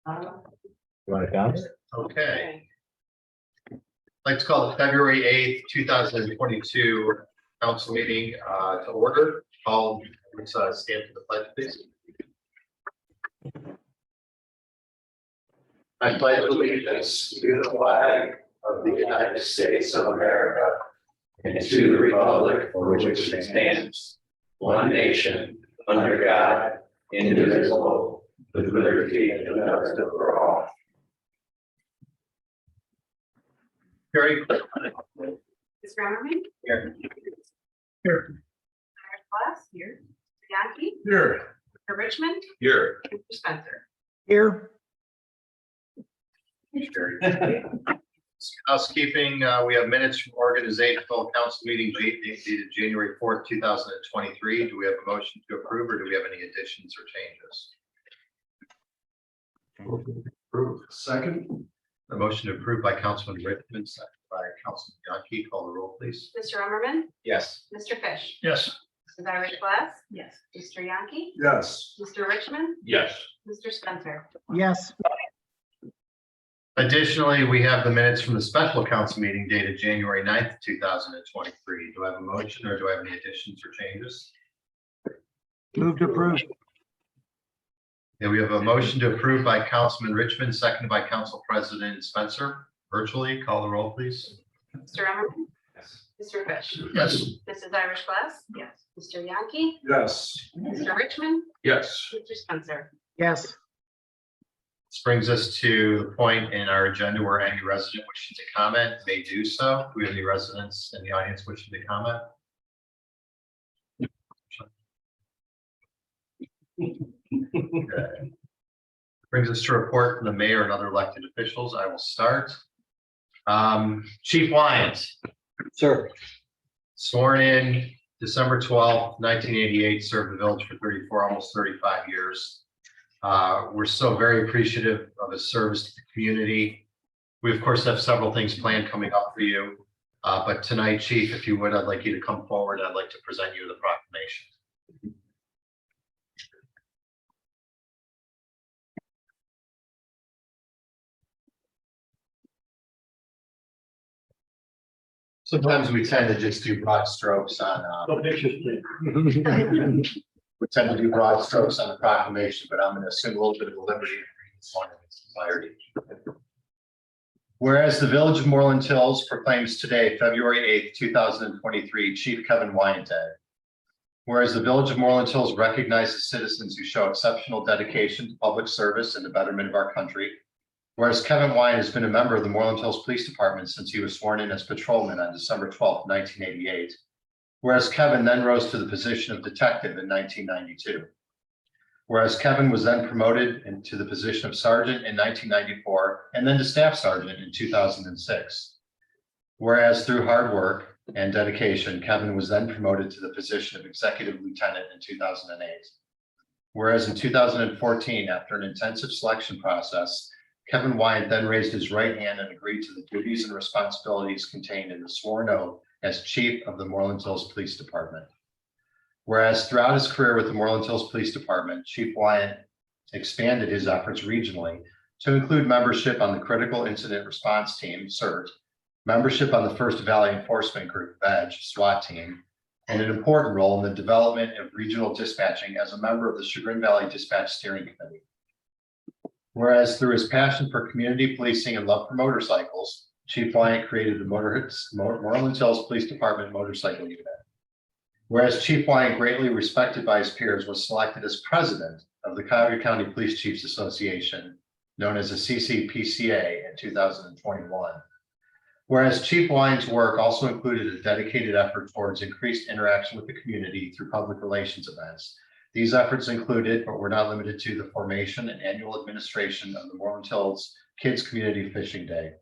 You want to count? Okay. I'd like to call the February 8th, 2022 council meeting to order. Let's stand for the pledge, please. I pledge allegiance to the flag of the United States of America and to the republic for which it stands, one nation, under God, indivisible, with liberty and justice for all. Carrie? Mr. Emmerman? Here. Irish Glass? Here. Mr. Yankee? Here. Mr. Richmond? Here. Mr. Spencer? Here. Housekeeping, we have minutes from organizational council meeting dated January 4th, 2023. Do we have a motion to approve or do we have any additions or changes? Approve. Second. A motion to approve by Councilman Richmond, second by Councilman Yankee. Call the roll, please. Mr. Emmerman? Yes. Mr. Fish? Yes. Mrs. Irish Glass? Yes. Mr. Yankee? Yes. Mr. Richmond? Yes. Mr. Spencer? Yes. Additionally, we have the minutes from the special council meeting dated January 9th, 2023. Do I have a motion or do I have any additions or changes? Move to approve. Yeah, we have a motion to approve by Councilman Richmond, seconded by Council President Spencer. Virtually, call the roll, please. Mr. Emmerman? Yes. Mr. Fish? Yes. Mrs. Irish Glass? Yes. Mr. Yankee? Yes. Mr. Richmond? Yes. Mr. Spencer? Yes. This brings us to the point in our agenda where any resident wishing to comment may do so. Do we have any residents in the audience wishing to comment? Okay. Brings us to report from the mayor and other elected officials. I will start. Chief Lyons, Sir. sworn in December 12th, 1988, served the village for 34, almost 35 years. We're so very appreciative of his service to the community. We, of course, have several things planned coming up for you. But tonight, Chief, if you would, I'd like you to come forward. I'd like to present you the proclamation. Sometimes we tend to just do broad strokes on, we tend to do broad strokes on the proclamation, but I'm going to assume a little bit of a liberty and read this one in its entirety. Whereas the Village of Moreland Hills proclaims today, February 8th, 2023, Chief Kevin Wyant Day. Whereas the Village of Moreland Hills recognizes citizens who show exceptional dedication to public service and the betterment of our country. Whereas Kevin Wyant has been a member of the Moreland Hills Police Department since he was sworn in as patrolman on December 12th, 1988. Whereas Kevin then rose to the position of detective in 1992. Whereas Kevin was then promoted into the position of sergeant in 1994 and then to staff sergeant in 2006. Whereas through hard work and dedication, Kevin was then promoted to the position of executive lieutenant in 2008. Whereas in 2014, after an intensive selection process, Kevin Wyant then raised his right hand and agreed to the duties and responsibilities contained in the sworn oath as chief of the Moreland Hills Police Department. Whereas throughout his career with the Moreland Hills Police Department, Chief Wyant expanded his efforts regionally to include membership on the Critical Incident Response Team, CERT, membership on the First Valley Enforcement Group, VEG, SWAT team, and an important role in the development of regional dispatching as a member of the Chagrin Valley Dispatch Steering Committee. Whereas through his passion for community policing and love for motorcycles, Chief Wyant created the Moreland Hills Police Department Motorcycle Unit. Whereas Chief Wyant, greatly respected by his peers, was selected as president of the Cuyahoga County Police Chiefs Association, known as the CCPCA, in 2021. Whereas Chief Wyant's work also included a dedicated effort towards increased interaction with the community through public relations events. These efforts included, but were not limited to, the formation and annual administration of the Moreland Hills Kids Community Fishing Day.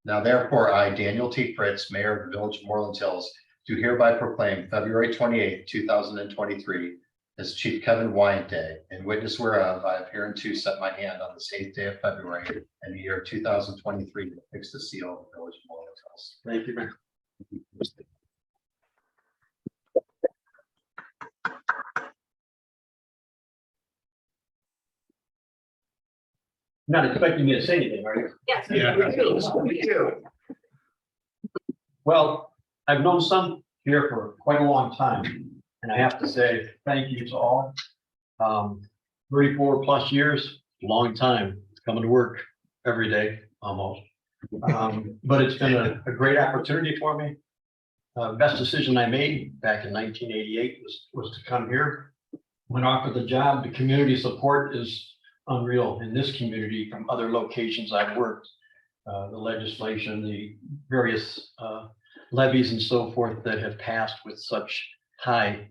Now therefore, I, Daniel T. Fritz, Mayor of the Village of Moreland Hills, do hereby proclaim February 28th, 2023 as Chief Kevin Wyant Day, in witness whereof I have hereunto set my hand on this 8th day of February in the year 2023 to fix the seal of the Village of Moreland Hills. Thank you, Mayor. Not expecting me to say anything, are you? Yes. We do. Well, I've known some here for quite a long time, and I have to say thank you to all. 34 plus years, long time coming to work every day, almost. But it's been a great opportunity for me. Best decision I made back in 1988 was to come here. When offered the job, the community support is unreal in this community from other locations I've worked. The legislation, the various levies and so forth that have passed with such high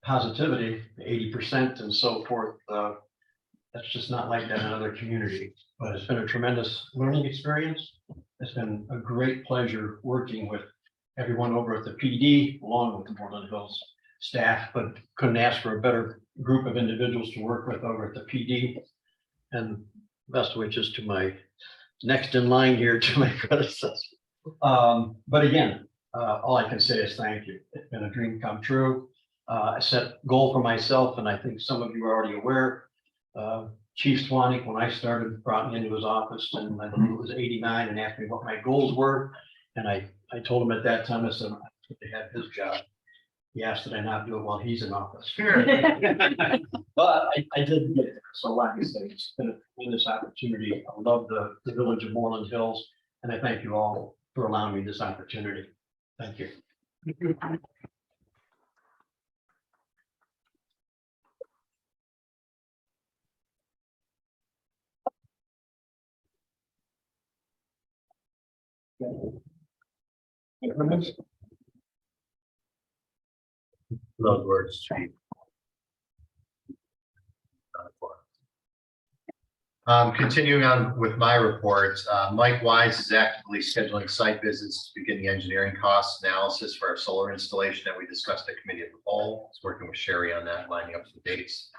positivity, 80% and so forth. That's just not like that in other communities, but it's been a tremendous learning experience. It's been a great pleasure working with everyone over at the PD, along with the Moreland Hills staff, but couldn't ask for a better group of individuals to work with over at the PD. And best wishes to my next in line here, to my predecessor. But again, all I can say is thank you. It's been a dream come true. I set a goal for myself, and I think some of you are already aware. Chief Swanik, when I started, brought me into his office, and I believe it was 89, and asked me what my goals were. And I told him at that time, I said, they had his job. He asked that I not do it while he's in office. But I did get there. So like I say, it's been a tremendous opportunity. I love the village of Moreland Hills, and I thank you all for allowing me this opportunity. Thank you. Those words, Chief. Continuing on with my reports, Mike Wise is actively scheduling site visits to begin the engineering cost analysis for our solar installation that we discussed at committee of the whole. He's working with Sherry on that, lining up some dates.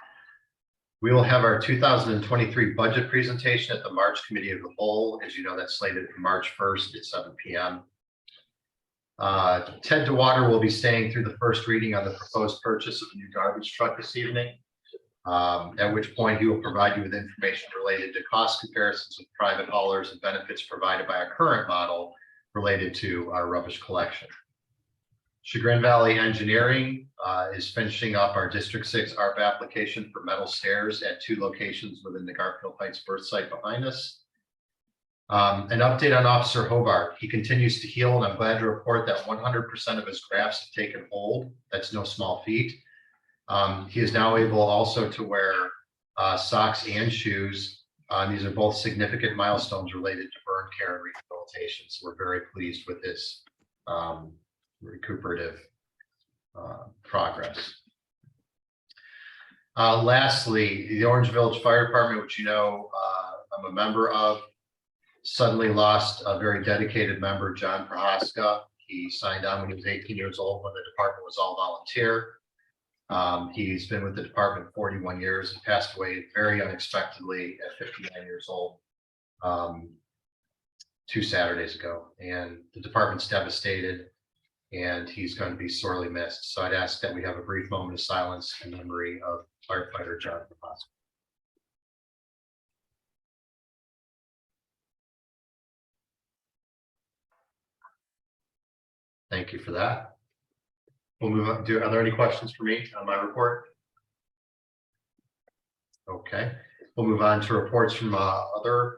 We will have our 2023 budget presentation at the March committee of the whole. As you know, that's slated for March 1st at 7 p.m. Ted DeWater will be staying through the first reading on the proposed purchase of a new garbage truck this evening. At which point he will provide you with information related to cost comparisons with private haulers and benefits provided by our current model related to our rubbish collection. Chagrin Valley Engineering is finishing up our District 6 ARP application for metal stairs at 2 locations within the Garfield Heights birth site behind us. An update on Officer Hobart. He continues to heal, and I'm glad to report that 100% of his grafts have taken hold. That's no small feat. He is now able also to wear socks and shoes. These are both significant milestones related to burn care and rehabilitation. So we're very pleased with this recuperative progress. Lastly, the Orange Village Fire Department, which you know I'm a member of, suddenly lost a very dedicated member, John Prohaska. He signed on when he was 18 years old, when the department was all volunteer. He's been with the department 41 years and passed away very unexpectedly at 59 years old 2 Saturdays ago. And the department's devastated, and he's going to be sorely missed. So I'd ask that we have a brief moment of silence in memory of firefighter John Prohaska. Thank you for that. We'll move on. Are there any questions for me on my report? Okay, we'll move on to reports from other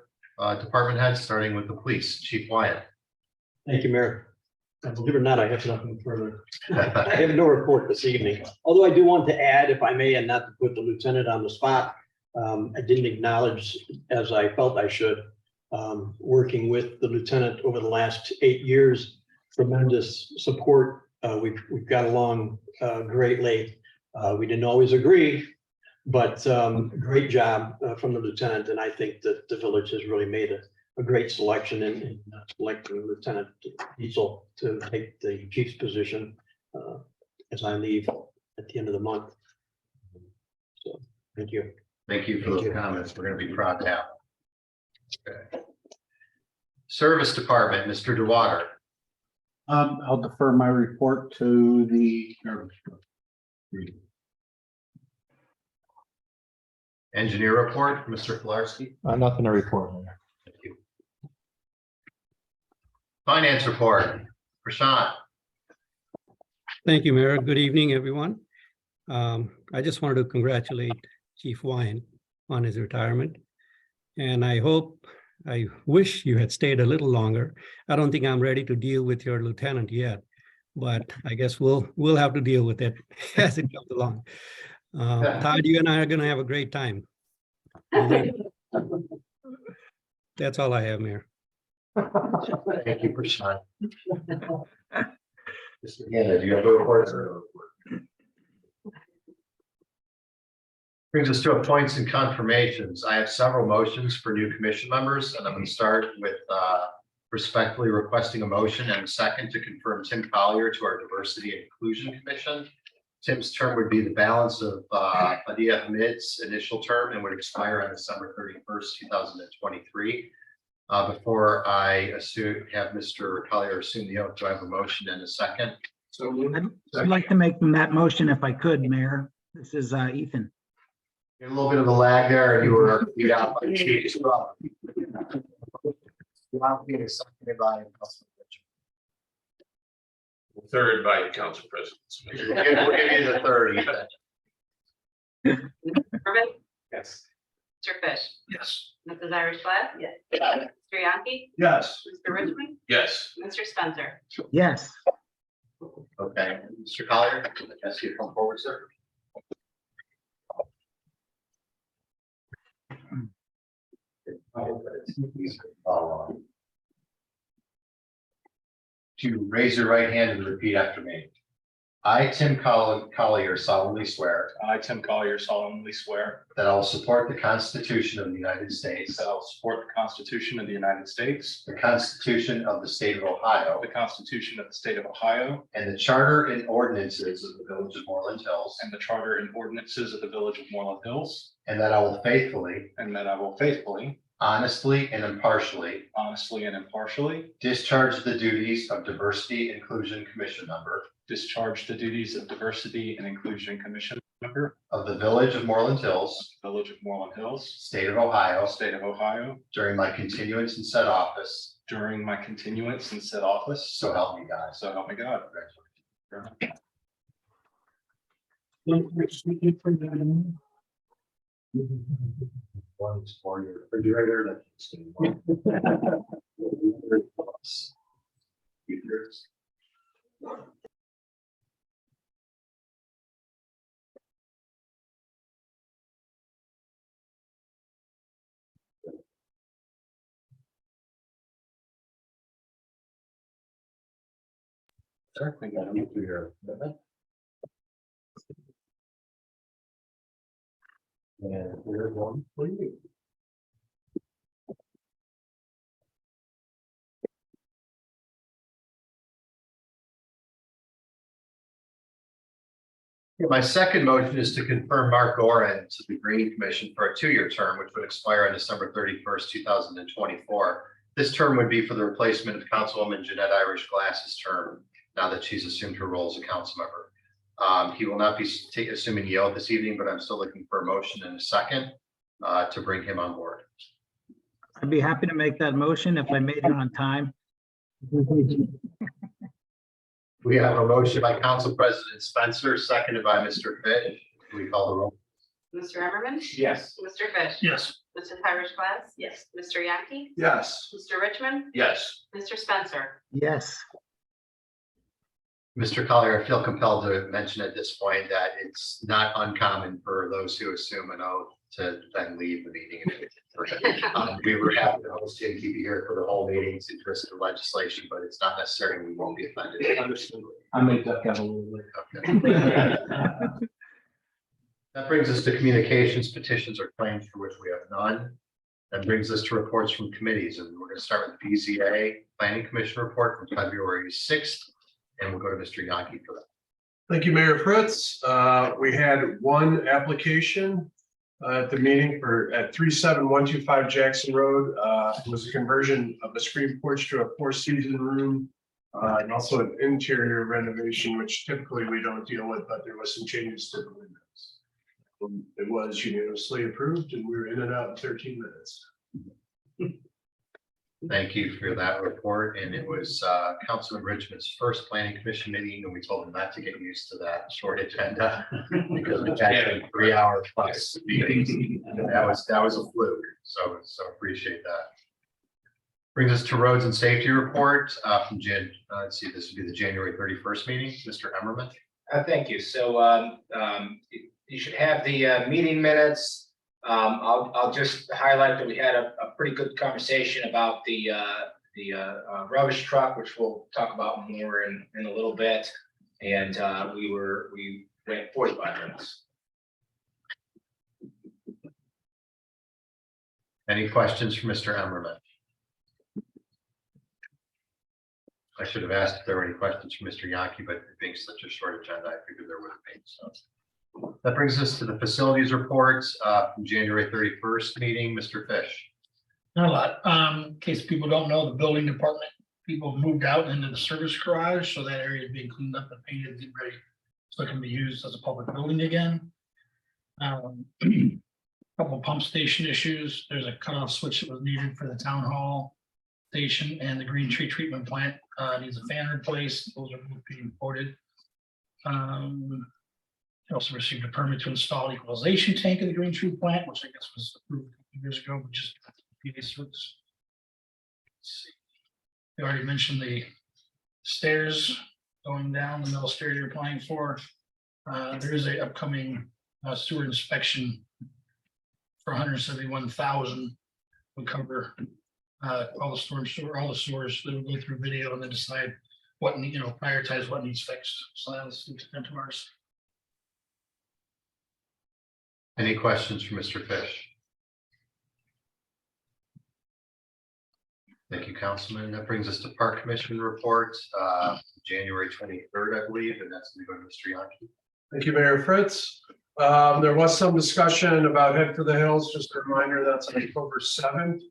department heads, starting with the police. Chief Wyatt. Thank you, Mayor. Believe it or not, I have nothing further. I have no report this evening, although I do want to add, if I may, and not to put the lieutenant on the spot, I didn't acknowledge, as I felt I should, working with the lieutenant over the last 8 years, tremendous support. We've got along greatly. We didn't always agree, but great job from the lieutenant. And I think that the village has really made a great selection in selecting Lieutenant Diesel to take the chief's position as I leave at the end of the month. So thank you. Thank you for those comments. We're going to be proud to have them. Okay. Service Department, Mr. DeWater. I'll defer my report to the garbage truck. Engineer report, Mr. Kolarski. Nothing to report, Mayor. Thank you. Finance report, Prashant. Thank you, Mayor. Good evening, everyone. I just wanted to congratulate Chief Wine on his retirement. And I wish you had stayed a little longer. I don't think I'm ready to deal with your lieutenant yet, but I guess we'll have to deal with it as it comes along. Todd, you and I are gonna have a great time. That's all I have, Mayor. Thank you, Prashant. Mr. Gannon, do you have a report? Brings us to appoints and confirmations. I have several motions for new commission members, and I'm going to start with respectfully requesting a motion and a second to confirm Tim Collier to our Diversity and Inclusion Commission. Tim's term would be the balance of Adia Hamid's initial term and would expire on December 31st, 2023. Before I have Mr. Collier assume the oath, do I have a motion and a second? I'd like to make that motion if I could, Mayor. This is Ethan. A little bit of a lag there, and you were beat out by Chief as well. Being seconded by Councilman Richard. Third by Council President. We'll give you the 30. Mr. Urban, Yes. Mr. Fish, Yes. Mrs. Irish Glass. Yes. Mr. Yankee, Yes. Mr. Richmond, Yes. Mr. Spencer. Yes, Okay, Mr. Collier, I ask you to come forward, sir. To raise your right hand and repeat after me. I, Tim Collier, solemnly swear I, Tim Collier, solemnly swear that I will support the Constitution of the United States, that I will support the Constitution of the United States, the Constitution of the State of Ohio, the Constitution of the State of Ohio, and the Charter and ordinances of the Village of Moreland Hills, and the Charter and ordinances of the Village of Moreland Hills, and that I will faithfully, and that I will faithfully, honestly, and impartially honestly, and impartially discharge the duties of Diversity Inclusion Commission member discharge the duties of Diversity and Inclusion Commission member of the Village of Moreland Hills, Village of Moreland Hills, State of Ohio, State of Ohio, during my continuance in said office, during my continuance in said office. so help me God. So help me God. One's for your refrigerator. Certainly got to do your amendment. And here's one for you. My second motion is to confirm Mark Gorin to the Green Commission for a 2-year term, which would expire on December 31st, 2024. This term would be for the replacement of Councilwoman Jeanette Irish Glass's term, now that she's assumed her role as a council member. He will not be assuming the oath this evening, but I'm still looking for a motion and a second to bring him on board. I'd be happy to make that motion if I made it on time. We have a motion by Council President Spencer, seconded by Mr. Fish. Can we call the roll? Mr. Everman, Yes. Mr. Fish. Yes. Mrs. Irish Glass. Yes. Mr. Yankee, Yes. Mr. Richmond, Yes. Mr. Spencer. Yes, Mr. Collier, I feel compelled to mention at this point that it's not uncommon for those who assume an oath to then leave the meeting. We were happy to host you and keep you here for the whole meeting to risk the legislation, but it's not necessary. We won't be offended. I made that kind of a little late. Okay. That brings us to communications, petitions, or claims for which we have none. That brings us to reports from committees, and we're going to start with the BZA Planning Commission report from February 6th, and we'll go to Mr. Yankee for that. Thank you, Mayor Fritz. We had one application at the meeting at 37125 Jackson Road. It was a conversion of a screen porch to a 4-season room and also an interior renovation, which typically we don't deal with, but there was some changes to the windows. It was unanimously approved and we were in and out in 13 minutes. Thank you for that report. And it was Councilman Richmond's first planning commission meeting, and we told him not to get used to that short agenda because we've had 3 hour plus meetings. And that was a fluke. So appreciate that. Brings us to roads and safety report from let's see, this would be the January 31st meeting. Mr. Emmerman. Thank you. So you should have the meeting minutes. I'll just highlight that we had a pretty good conversation about the rubbish truck, which we'll talk about more in a little bit. And we went 45 minutes. Any questions for Mr. Emmerman? I should have asked if there were any questions for Mr. Yankee, but it being such a short agenda, I figured there would be. So that brings us to the facilities reports from January 31st meeting. Mr. Fish. Not a lot. In case people don't know, the building department, people moved out into the service garage, so that area is being cleaned up and painted, get ready, so it can be used as a public building again. Couple pump station issues. There's a cutoff switch that was needed for the town hall station, and the green tree treatment plant needs a fan replaced. Those are both being ordered. Also received a permit to install equalization tank in the green tree plant, which I guess was approved a few years ago, but just previous routes. Let's see. We already mentioned the stairs going down, the middle stairs you're applying for. There is a upcoming sewer inspection for $171,000. We cover all the sewers that will go through video and then decide what prioritize what needs fixed. So that's the extent of ours. Any questions for Mr. Fish? Thank you, Councilman. That brings us to Park Commission report, January 23rd, I believe, and that's going to go to Mr. Yankee. Thank you, Mayor Fritz. There was some discussion about Head for the Hills. Just a reminder, that's on October 7th.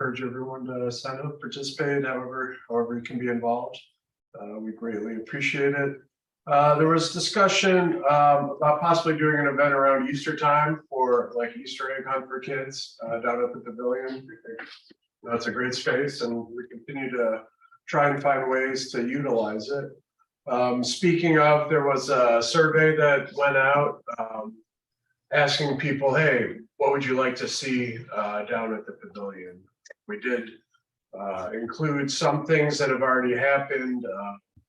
Urge everyone to sign up, participate, however you can be involved. We greatly appreciate it. There was discussion about possibly doing an event around Easter time for like Easter egg hunt for kids down at the pavilion. We think that's a great space, and we continue to try and find ways to utilize it. Speaking of, there was a survey that went out asking people, hey, what would you like to see down at the pavilion? We did include some things that have already happened,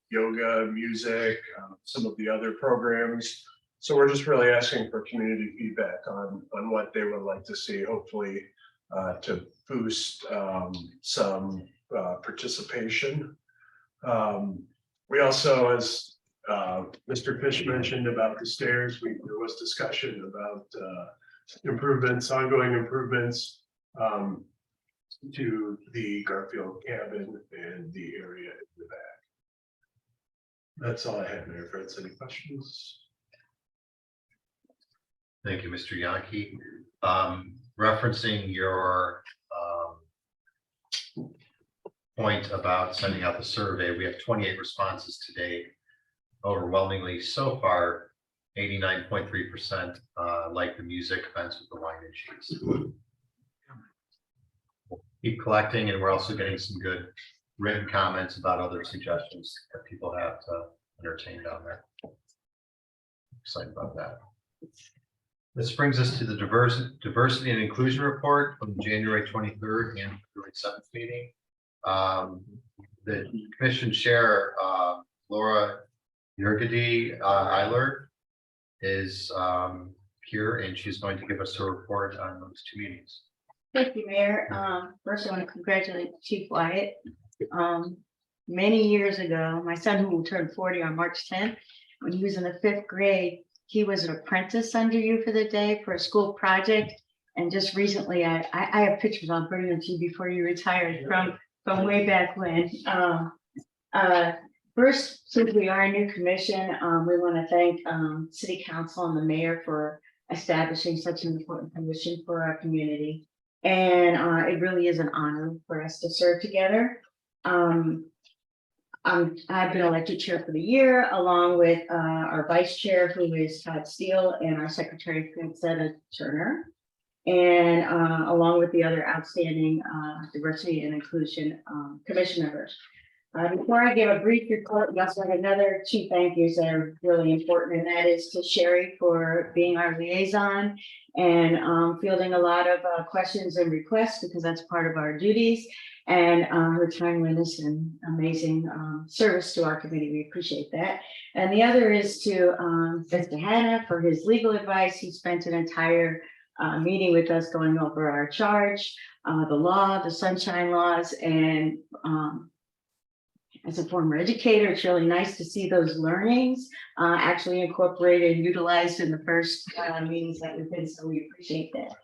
yoga, music, some of the other programs. So we're just really asking for community feedback on what they would like to see, hopefully to boost some participation. We also, as Mr. Fish mentioned about the stairs, there was discussion about improvements, ongoing improvements to the Garfield cabin and the area in the back. That's all I have, Mayor Fritz. Any questions? Thank you, Mr. Yankee. Referencing your point about sending out the survey, we have 28 responses to date. Overwhelmingly so far, 89.3% like the music events with the wine and cheese. We'll keep collecting, and we're also getting some good written comments about other suggestions that people have to entertain down there. Excited about that. This brings us to the diversity and inclusion report from January 23rd and February 7th meeting. The commission chair, Laura Yergady Eiler, is here, and she's going to give us a report on those two meetings. Thank you, Mayor. First, I want to congratulate Chief Wyatt. Many years ago, my son, who will turn 40 on March 10th, when he was in the 5th grade, he was an apprentice under you for the day for a school project. And just recently, I have pictures I'll bring them to you before you retired from way back when. First, since we are a new commission, we want to thank City Council and the Mayor for establishing such an important commission for our community. And it really is an honor for us to serve together. I've been elected chair for the year, along with our vice chair, who is Todd Steele, and our secretary, Francetta Turner. And along with the other outstanding diversity and inclusion commission members. Before I give a brief report, we also have another two thank yous that are really important, and that is to Sherry for being our liaison and fielding a lot of questions and requests, because that's part of our duties, and her timeliness and amazing service to our committee. We appreciate that. And the other is to Mr. Hannah for his legal advice. He spent an entire meeting with us going over our charge, the law, the sunshine laws, and as a former educator, it's really nice to see those learnings actually incorporated and utilized in the first meetings that we've been, so we appreciate that.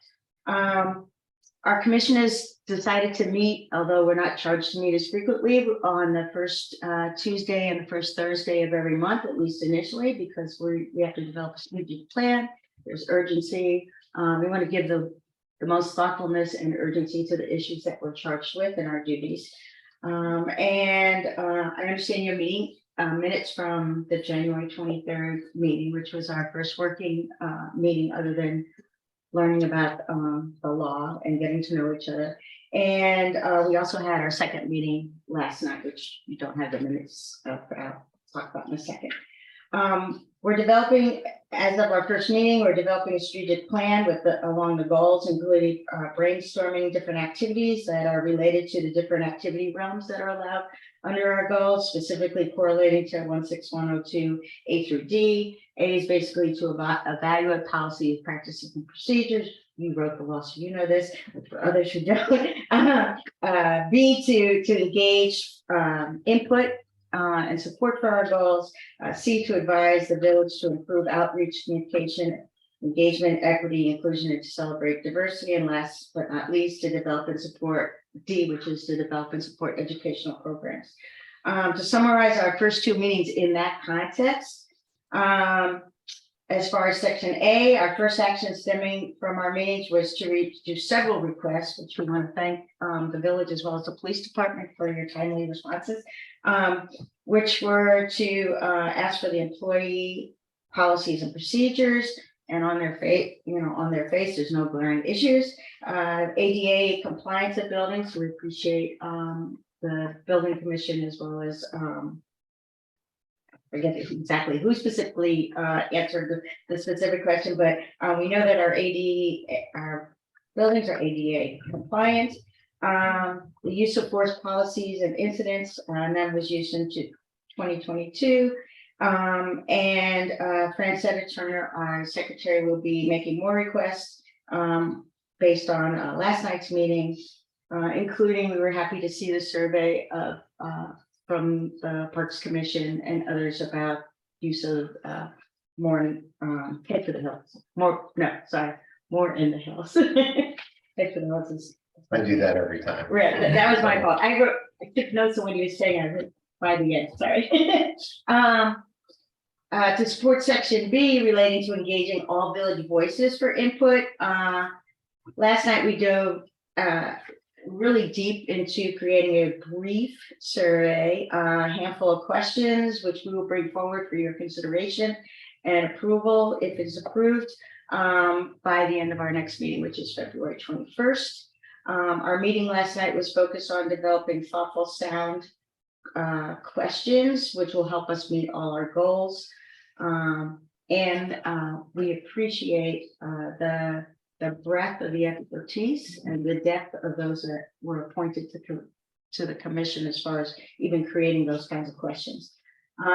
Our commission has decided to meet, although we're not charged to meet as frequently, on the first Tuesday and the first Thursday of every month, at least initially, because we have to develop a strategic plan. There's urgency. We want to give the most thoughtfulness and urgency to the issues that we're charged with and our duties. I understand your meeting minutes from the January 23rd meeting, which was our first working meeting other than learning about the law and getting to know each other. And we also had our second meeting last night, which you don't have the minutes of, I'll talk about in a second. We're developing, as of our first meeting, we're developing a strategic plan with along the goals, including brainstorming different activities that are related to the different activity realms that are allowed under our goals, specifically correlating to 16102 A through D. A is basically to evaluate policies, practices, and procedures. You wrote the law, so you know this, but for others who don't. B, to engage input and support for our goals. C, to advise the village to improve outreach, communication, engagement, equity, inclusion, and to celebrate diversity. And last but not least, to develop and support D, which is to develop and support educational programs. To summarize our first two meetings in that context, as far as section A, our first action stemming from our meetings was to do several requests, which we want to thank the village as well as the police department for your timely responses, which were to ask for the employee policies and procedures, and on their face, there's no glaring issues. ADA compliance of buildings, so we appreciate the building commission as well as forget exactly who specifically answered the specific question, but we know that our buildings are ADA compliant. The use of force policies and incidents, and that was used into 2022. And Francetta Turner, our secretary, will be making more requests based on last night's meeting, including we were happy to see the survey of from the Parks Commission and others about use of more head for the hills. More in the hills. Head for the hills is. I do that every time. Right, that was my fault. I took notes of what you were saying. I heard by the end. Sorry. To support section B relating to engaging all village voices for input. Last night we dove really deep into creating a brief survey, a handful of questions, which we will bring forward for your consideration and approval if it's approved by the end of our next meeting, which is February 21st. Our meeting last night was focused on developing thoughtful, sound questions, which will help us meet all our goals. We appreciate the breadth of the expertise and the depth of those that were appointed to the commission as far as even creating those kinds of questions.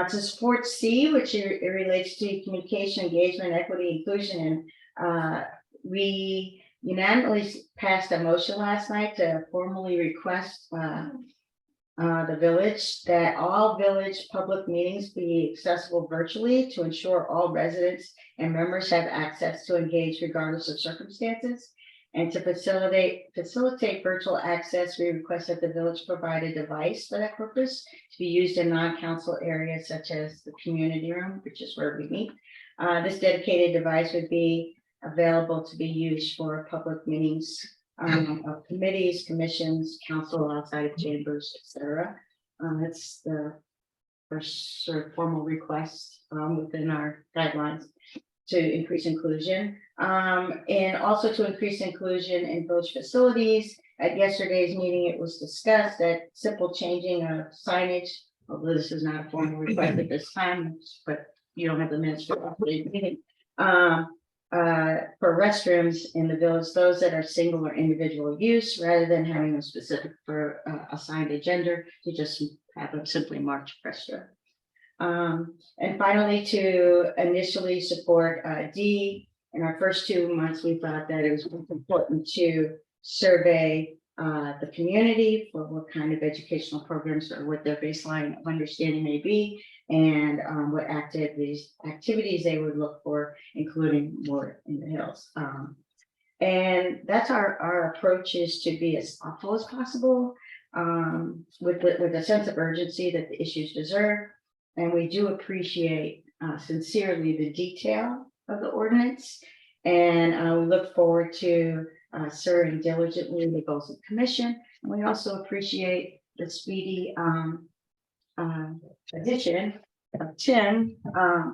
To support C, which it relates to communication, engagement, equity, inclusion, and we unanimously passed a motion last night to formally request the village that all village public meetings be accessible virtually to ensure all residents and members have access to engage regardless of circumstances. And to facilitate virtual access, we request that the village provide a device for that purpose to be used in non-council areas such as the community room, which is where we meet. This dedicated device would be available to be used for public meetings of committees, commissions, council outside of chambers, etc. That's the first sort of formal request within our guidelines to increase inclusion. And also to increase inclusion in village facilities. At yesterday's meeting, it was discussed that simple changing of signage, although this is not a formal request at this time, but you don't have the minutes for the meeting. For restrooms in the village, those that are single or individual use, rather than having them specific for assigned a gender, to just have them simply march restroom. And finally, to initially support D, in our first 2 months, we thought that it was important to survey the community for what kind of educational programs or what their baseline of understanding may be, and what activities they would look for, including more in the hills. And that's our approach, is to be as thoughtful as possible, with a sense of urgency that the issues deserve. And we do appreciate sincerely the detail of the ordinance. And we look forward to serving diligently the goals of the commission. And we also appreciate the speedy addition of Tim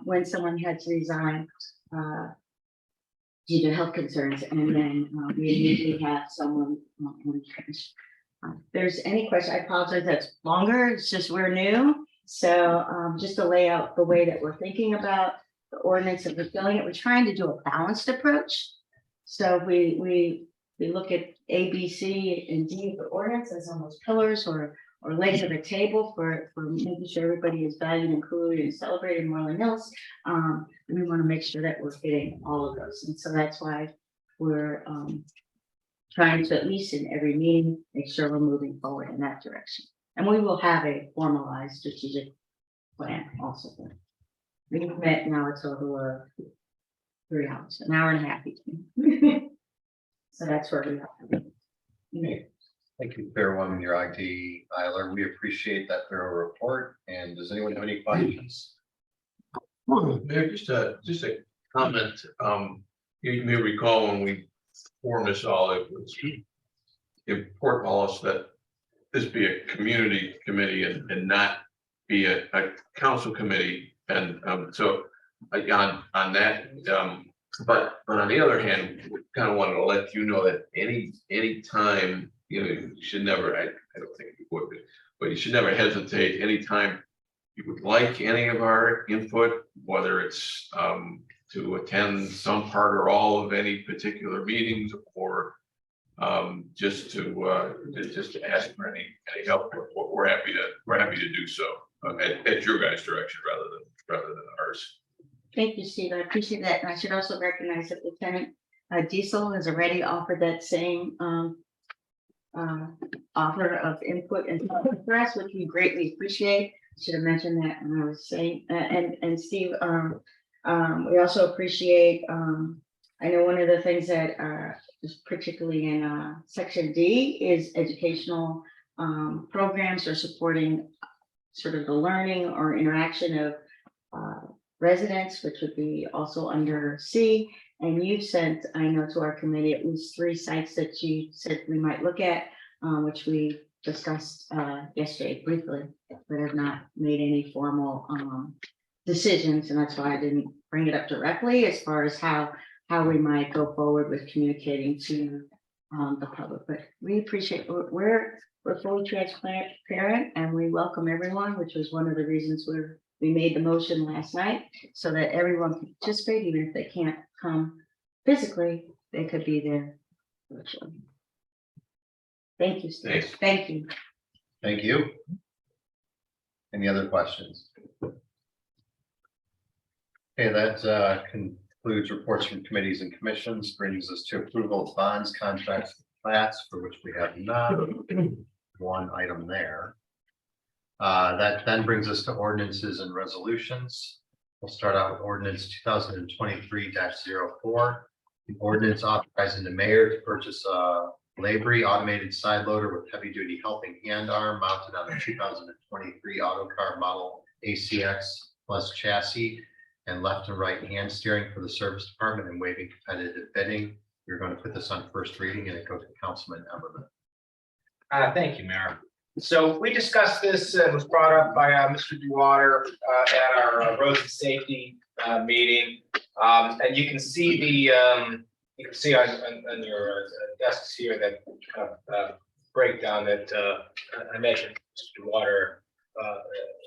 when someone had to resign due to health concerns. And then we immediately have someone on the commission. If there's any question, I apologize, that's longer. It's just we're new. So just to lay out the way that we're thinking about the ordinance and fulfilling it, we're trying to do a balanced approach. So we look at A, B, C, and D of the ordinance as almost pillars or legs of the table for making sure everybody is valued, included, and celebrated in Moreland Hills. And we want to make sure that we're hitting all of those. And so that's why we're trying to, at least in every meeting, make sure we're moving forward in that direction. And we will have a formalized strategic plan also. We've met now, it's over 3 hours, an hour and a half each. So that's where we have to be. Thank you, Chairwoman Yuragdi Eiler. We appreciate that thorough report. And does anyone have any questions? Mayor, just a comment. You may recall when we formed this all, it was important also that this be a community committee and not be a council committee. And so on that, but on the other hand, we kind of wanted to let you know that any time, you should never, I don't think you would, but you should never hesitate anytime you would like any of our input, whether it's to attend some part or all of any particular meetings, or just to ask for any help. We're happy to do so at your guys' direction rather than ours. Thank you, Steve. I appreciate that. And I should also recognize that Lieutenant Diesel has already offered that same offer of input and for us, which we greatly appreciate. I should have mentioned that when I was saying, and Steve, we also appreciate, I know one of the things that is particularly in section D is educational programs or supporting sort of the learning or interaction of residents, which would be also under C. And you've sent, I know, to our committee at least 3 sites that you said we might look at, which we discussed yesterday briefly, but have not made any formal decisions. And that's why I didn't bring it up directly as far as how we might go forward with communicating to the public. But we appreciate, we're fully transparent and we welcome everyone, which was one of the reasons we made the motion last night, so that everyone can participate, even if they can't come physically, they could be there virtually. Thank you, Steve. Thanks. Thank you. Thank you. Any other questions? Okay, that concludes reports from committees and commissions, brings us to approval of bonds, contracts, and plats, for which we have not one item there. That then brings us to ordinances and resolutions. We'll start out with ordinance 2023-04. The ordinance authorizing the mayor to purchase a Labrie automated side loader with heavy duty helping hand arm mounted on a 2023 auto car model ACX plus chassis and left and right hand steering for the service department, and waiving competitive bidding. We're going to put this on first reading and it goes to Councilman Everman. Thank you, Mayor. So we discussed this and was brought up by Mr. Dewater at our roads and safety meeting. And you can see you can see on your desks here that kind of breakdown that I mentioned, Mr. Dewater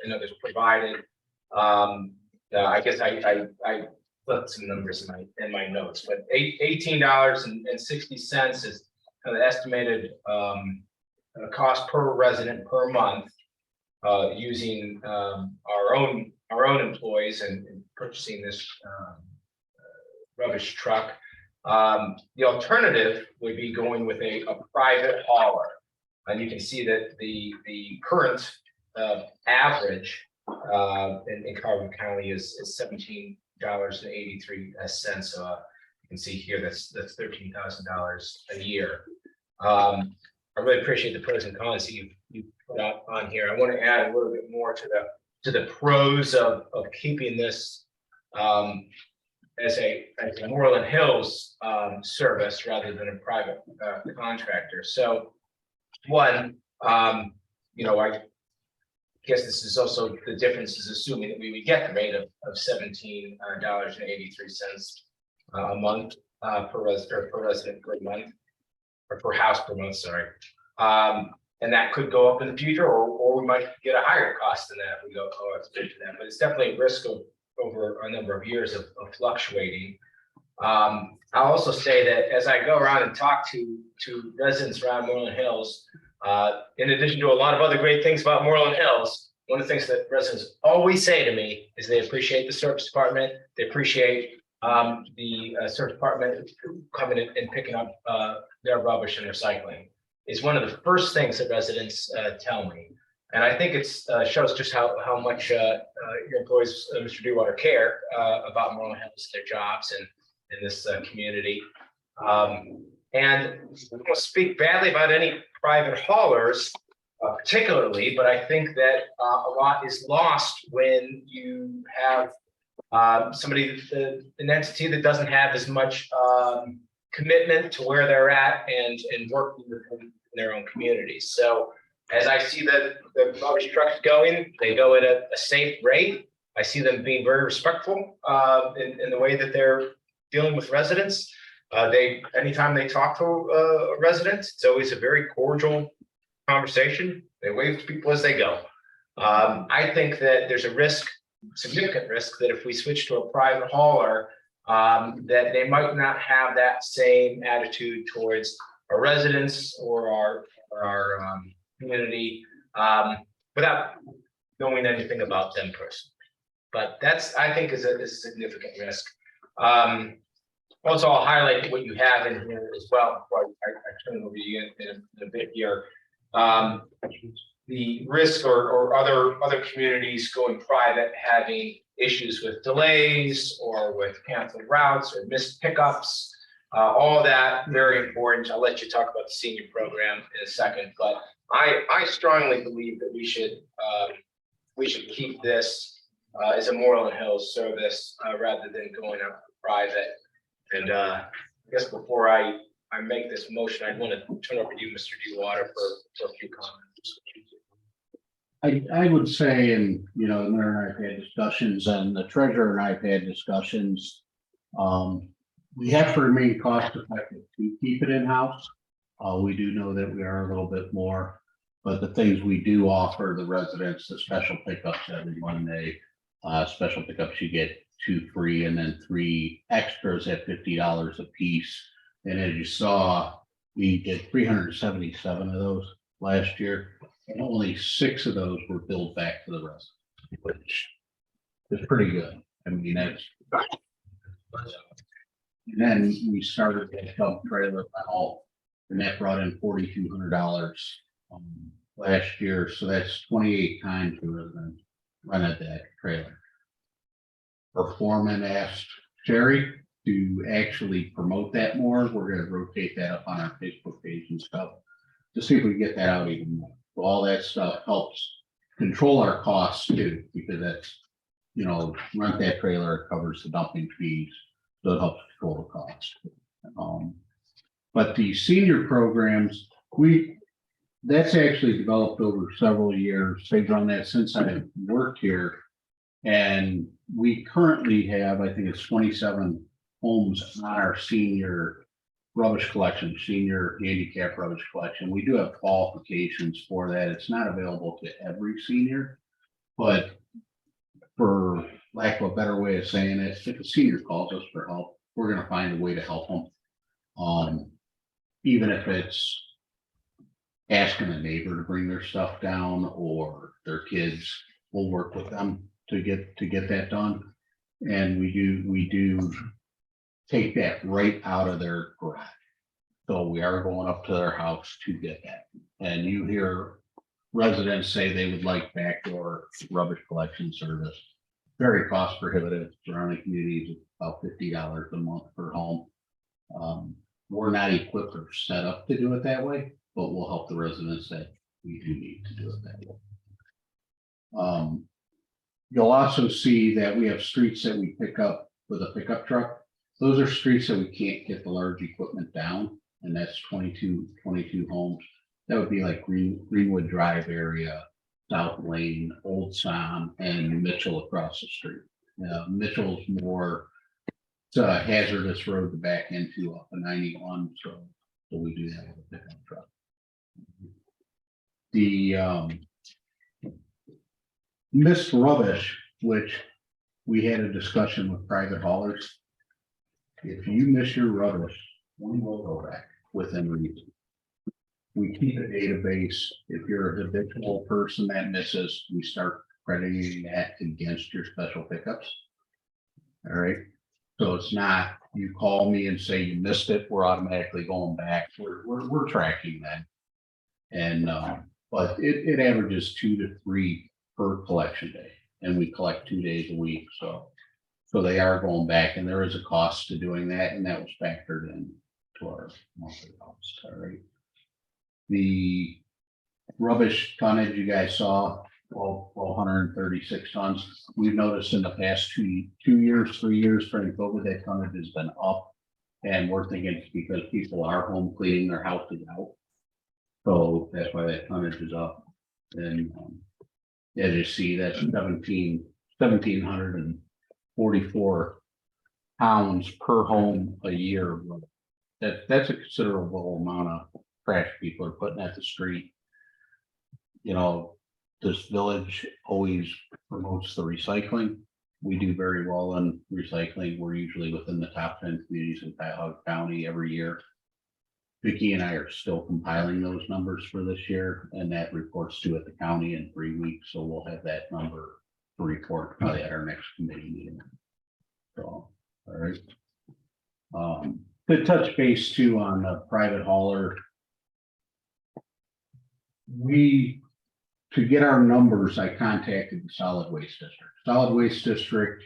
and others provided. I guess I put some numbers in my notes, but $18.60 is kind of estimated cost per resident per month, using our own employees and purchasing this rubbish truck. The alternative would be going with a private hauler, and you can see that the current average in Carbon County is $17.83. So you can see here that's $13,000 a year. I really appreciate the pros and cons that you put out on here. I want to add a little bit more to the pros of keeping this as a Moreland Hills service rather than a private contractor. So one, I guess this is also the difference is assuming that we would get the rate of $17.83 a month per resident per month, or per house per month, sorry. And that could go up in the future, or we might get a higher cost than that if we go up to that. But it's definitely a risk of over a number of years of fluctuating. I'll also say that as I go around and talk to residents around Moreland Hills, in addition to a lot of other great things about Moreland Hills, one of the things that residents always say to me is they appreciate the service department. They appreciate the service department coming in and picking up their rubbish and recycling. Is one of the first things that residents tell me. And I think it shows just how much your employees, Mr. Dewater, care about Moreland Hills, their jobs, and in this community. And I don't speak badly about any private haulers, particularly, but I think that a lot is lost when you have somebody, an entity that doesn't have as much commitment to where they're at and working within their own communities. So as I see the rubbish trucks going, they go at a safe rate. I see them being very respectful in the way that they're dealing with residents. Anytime they talk to a resident, it's always a very cordial conversation. They wave to people as they go. I think that there's a risk, significant risk, that if we switch to a private hauler, that they might not have that same attitude towards our residents or our community, without knowing anything about them personally. But I think is a significant risk. Also, I'll highlight what you have in here as well before I turn it over to you in a bit here. The risk or other communities going private having issues with delays or with canceled routes or missed pickups, all that very important. I'll let you talk about the senior program in a second, but I strongly believe that we should keep this as a Moreland Hills service rather than going out private. And I guess before I make this motion, I want to turn over to you, Mr. Dewater, for a few comments. I would say, and the mayor and I've had discussions, and the treasurer and I've had discussions. We have to remain cost effective to keep it in-house. We do know that we are a little bit more, but the things we do offer the residents, the special pickups every Monday, special pickups, you get 2 free and then 3 extras at $50 a piece. And as you saw, we did 377 of those last year, and only 6 of those were billed back to the residents, which is pretty good. I mean, that's. And then we started that dump trailer rental, and that brought in $4,200 last year. So that's 28 times the resident rented that trailer. Our foreman asked Sherry to actually promote that more. We're going to rotate that up on our Facebook page and stuff to see if we can get that out even more. So all that stuff helps control our costs too, because that's, rent that trailer, it covers the dumping fees, so it helps control the cost. But the senior programs, we That's actually developed over several years. They've done that since I worked here. And we currently have, I think it's 27 homes on our senior rubbish collection, senior handicap rubbish collection. We do have qualifications for that. It's not available to every senior. But for lack of a better way of saying it, if a senior calls us for help, we're gonna find a way to help them. Even if it's asking a neighbor to bring their stuff down or their kids, we'll work with them to get that done. And we do take that right out of their garage. So we are going up to their house to get that. And you hear residents say they would like backdoor rubbish collection service. Very cost prohibitive. Surrounding communities, about $50 a month per home. We're not equipped or set up to do it that way, but we'll help the residents that we do need to do it that way. You'll also see that we have streets that we pick up with a pickup truck. Those are streets that we can't get the large equipment down, and that's 22 homes. That would be like Greenwood Drive area, South Lane, Old Sam, and Mitchell across the street. Mitchell's more, it's a hazardous road to back into off of 91, so we do that with a pickup truck. The missed rubbish, which we had a discussion with private haulers. If you miss your rubbish, we will go back within reason. We keep a database. If you're a habitual person that misses, we start crediting that against your special pickups. All right. So it's not, you call me and say you missed it, we're automatically going back. We're tracking that. And but it averages 2 to 3 per collection day, and we collect 2 days a week. So they are going back, and there is a cost to doing that, and that was factored in to our monthly cost. All right. The rubbish tonnage you guys saw, 1,236 tons. We've noticed in the past 2 years, 3 years during COVID, that tonnage has been up. And we're thinking it's because people are home cleaning their houses out. So that's why that tonnage is up. And as you see, that's 1,744 pounds per home a year. That's a considerable amount of trash people are putting at the street. You know, this village always promotes the recycling. We do very well in recycling. We're usually within the top 10 communities in Cuyahoga County every year. Vicki and I are still compiling those numbers for this year, and that reports due at the county in 3 weeks. So we'll have that number to report probably at our next committee meeting. So, all right. To touch base too on the private hauler. To get our numbers, I contacted the Solid Waste District. Solid Waste District,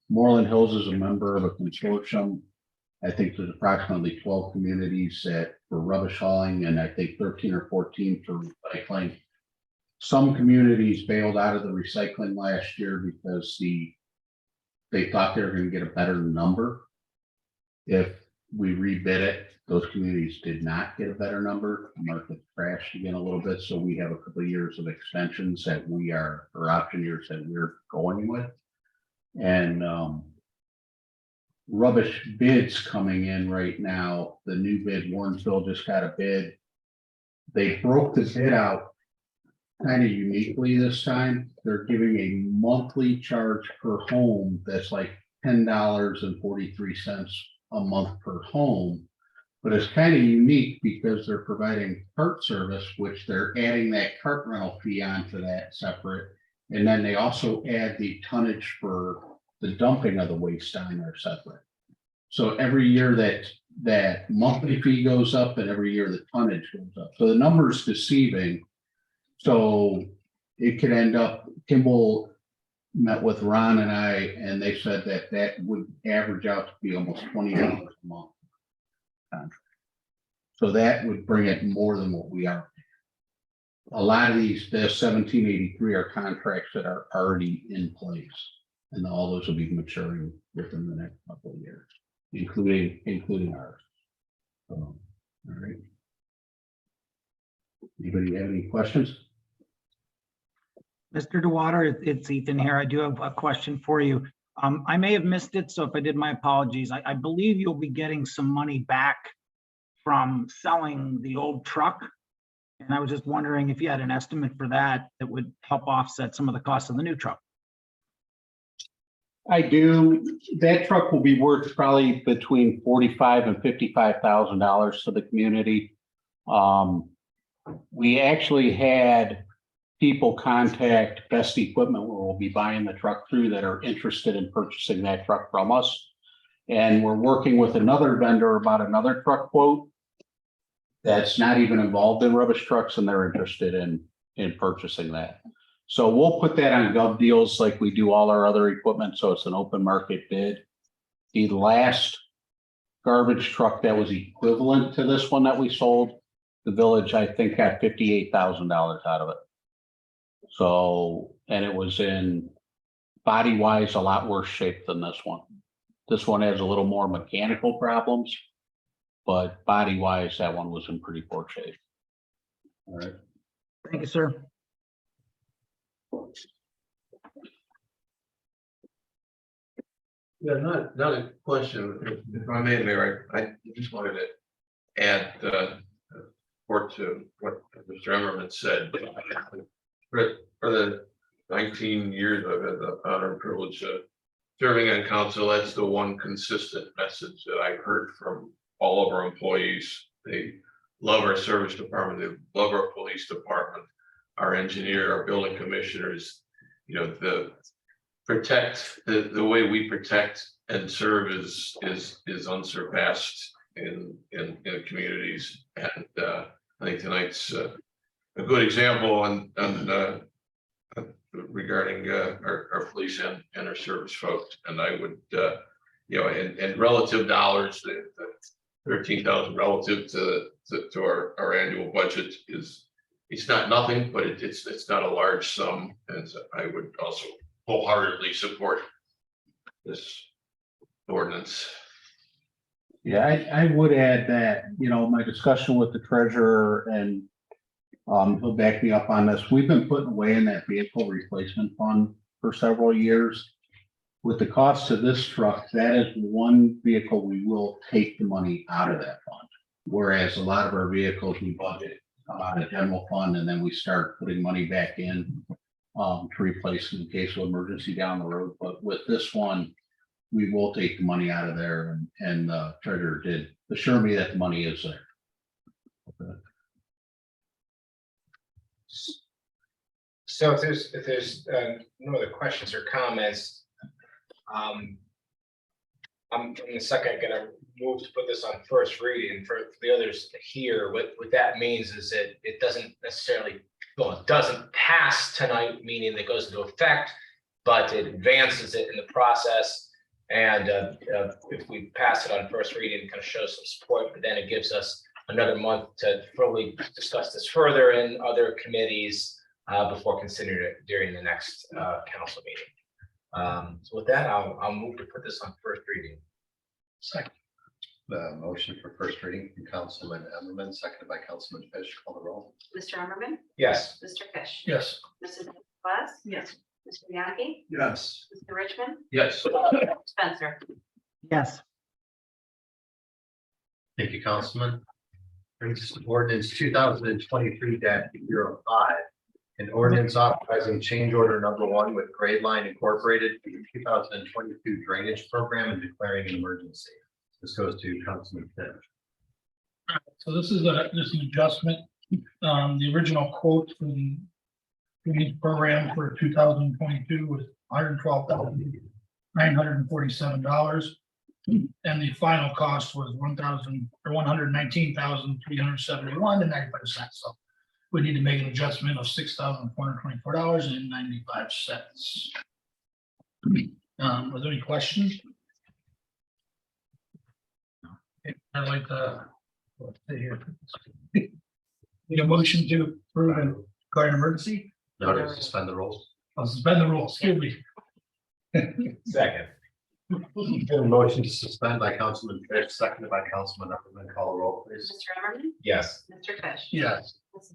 Moreland Hills is a member of a consortium. I think there's approximately 12 communities that for rubbish hauling, and I think 13 or 14 for recycling. Some communities bailed out of the recycling last year because they thought they were going to get a better number. If we rebid it, those communities did not get a better number. The market crashed again a little bit, so we have a couple of years of extensions that or option years that we're going with. And rubbish bids coming in right now. The new bid, Warrensville just got a bid. They broke the bid out kind of uniquely this time. They're giving a monthly charge per home that's like $10.43 a month per home. But it's kind of unique because they're providing cart service, which they're adding that cart rental fee onto that separate. And then they also add the tonnage for the dumping of the waste on there separate. So every year that monthly fee goes up, and every year the tonnage goes up. So the number's deceiving. So it could end up, Kimball met with Ron and I, and they said that would average out to be almost $20 a month. So that would bring it more than what we are. A lot of the 1783 are contracts that are already in place, and all those will be maturing within the next couple of years, including ours. So, all right. Anybody have any questions? Mr. DeWater, it's Ethan here. I do have a question for you. I may have missed it, so if I did, my apologies. I believe you'll be getting some money back from selling the old truck. And I was just wondering if you had an estimate for that that would help offset some of the costs of the new truck. I do. That truck will be worth probably between $45,000 and $55,000 to the community. We actually had people contact Best Equipment, where we'll be buying the truck through, that are interested in purchasing that truck from us. And we're working with another vendor about another truck quote that's not even involved in rubbish trucks, and they're interested in purchasing that. So we'll put that on Gov Deals like we do all our other equipment, so it's an open market bid. The last garbage truck that was equivalent to this one that we sold, the village, I think, got $58,000 out of it. So, and it was in body wise a lot worse shape than this one. This one has a little more mechanical problems, but body wise, that one was in pretty poor shape. All right. Thank you, sir. Yeah, not a question. If I may, Mayor, I just wanted to add or to what Mr. Emmerman said. For the 19 years I've had the honor and privilege of serving on council, that's the one consistent message that I've heard from all of our employees. They love our service department, they love our police department, our engineer, our building commissioners. You know, the way we protect and serve is unsurpassed in communities. And I think tonight's a good example on regarding our police and our service folks. And I would, you know, and relative dollars, the 13,000 relative to our annual budget is, it's not nothing, but it's not a large sum. And so I would also wholeheartedly support this ordinance. Yeah, I would add that, you know, my discussion with the treasurer, and he'll back me up on this. We've been putting away in that vehicle replacement fund for several years. With the cost of this truck, that is one vehicle we will take the money out of that fund. Whereas a lot of our vehicles, we budget out of general fund, and then we start putting money back in to replace in case of emergency down the road. But with this one, we will take the money out of there, and the treasurer did assure me that the money is there. Okay. So if there's no other questions or comments, I'm in a second gonna move to put this on first reading for the others here. What that means is that it doesn't necessarily, well, it doesn't pass tonight, meaning that it goes into effect, but it advances it in the process. And if we pass it on first reading, it kind of shows some support, but then it gives us another month to fully discuss this further in other committees before considering it during the next council meeting. So with that, I'll move to put this on first reading. Second. The motion for first reading from Councilman Emmerman, seconded by Councilman Fish. Call the roll. Mr. Emmerman, Yes. Mr. Fish. Yes. Mrs. Claus. Yes. Mr. Yaki, Yes. Mr. Richmond, Yes. Spencer. Yes. Thank you, Councilman. Brings us to ordinance 2023-05. An ordinance authorizing change order number 1 with Grade Line Incorporated for the 2022 drainage program and declaring an emergency. This goes to Councilman Fish. So this is an adjustment. The original quote for the program for 2022 was $112,947. And the final cost was $119,371.95. So we need to make an adjustment of $6,424.95. Was there any questions? Okay, I'd like to, let's see here. Need a motion to approve and declare an emergency? No, to suspend the rules. I'll suspend the rules, excuse me. Second. Motion to suspend by Councilman Fish, seconded by Councilman Emmerman. Call the roll, please. Mr. Emmerman, Yes. Mr. Fish. Yes. Mrs.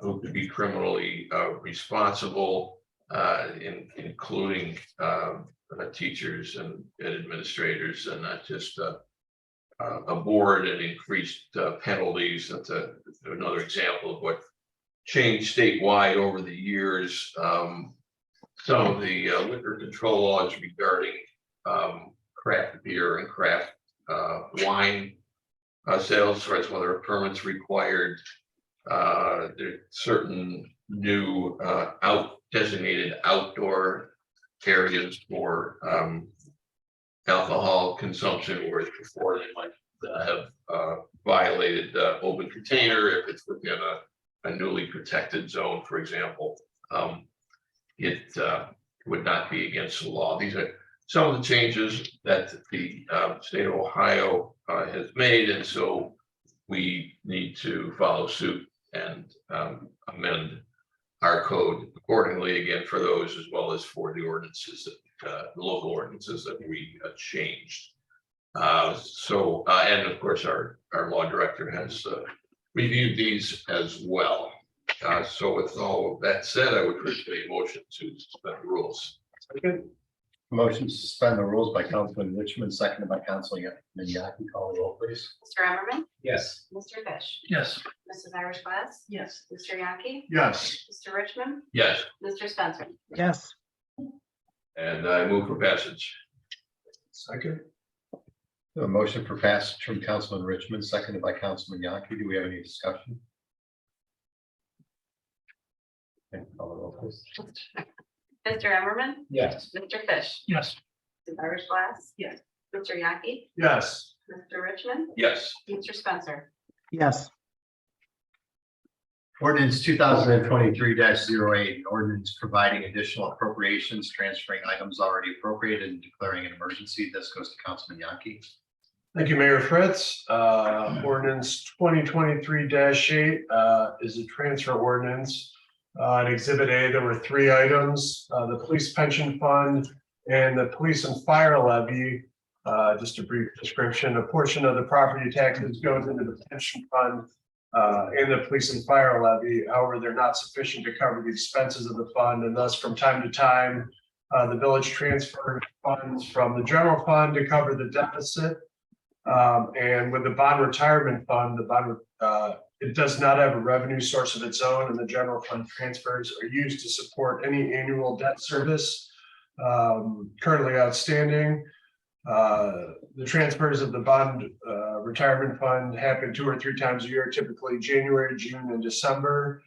who could be criminally responsible, including teachers and administrators, and not just a board, and increased penalties. That's another example of what changed statewide over the years. Some of the liquor control laws regarding craft beer and craft wine sales, as whether permits required. There are certain new designated outdoor areas for alcohol consumption, whereas before they might have violated open container if it's within a newly protected zone, for example. It would not be against the law. These are some of the changes that the state of Ohio has made, and so we need to follow suit and amend our code accordingly, again, for those as well as for the ordinances, the local ordinances that we changed. And of course, our law director has reviewed these as well. So with all of that said, I would appreciate a motion to suspend the rules. Motion to suspend the rules by Councilman Richmond, seconded by Councilman Yaki. Call the roll, please. Mr. Emmerman, Yes. Mr. Fish, Yes. Mrs. Irish Glass, Yes. Mr. Yaki, Yes. Mr. Richmond, Yes, Mr. Spencer. Yes, and I move for passage. Second. A motion for passage from Councilman Richmond, seconded by Councilman Yaki. Do we have any discussion? Okay, call the roll, please. Mr. Emmerman, Yes. Mr. Fish, Yes. Mrs. Irish Glass, Yes. Mr. Yaki, Yes. Mr. Richmond, Yes, Mr. Spencer. yes, Ordinance 2023-08, an ordinance providing additional appropriations, transferring items already appropriated and declaring an emergency. This goes to Councilman Yaki. Thank you, Mayor Fritz. Ordinance 2023-8 is a transfer ordinance. In Exhibit A, there were 3 items, the police pension fund and the police and fire levy. Just a brief description, a portion of the property taxes goes into the pension fund and the police and fire levy. However, they're not sufficient to cover the expenses of the fund, and thus from time to time, the village transferred funds from the general fund to cover the deficit. And with the bond retirement fund, it does not have a revenue source of its own, and the general fund transfers are used to support any annual debt service currently outstanding. The transfers of the bond retirement fund happen 2 or 3 times a year, typically January, June, and December,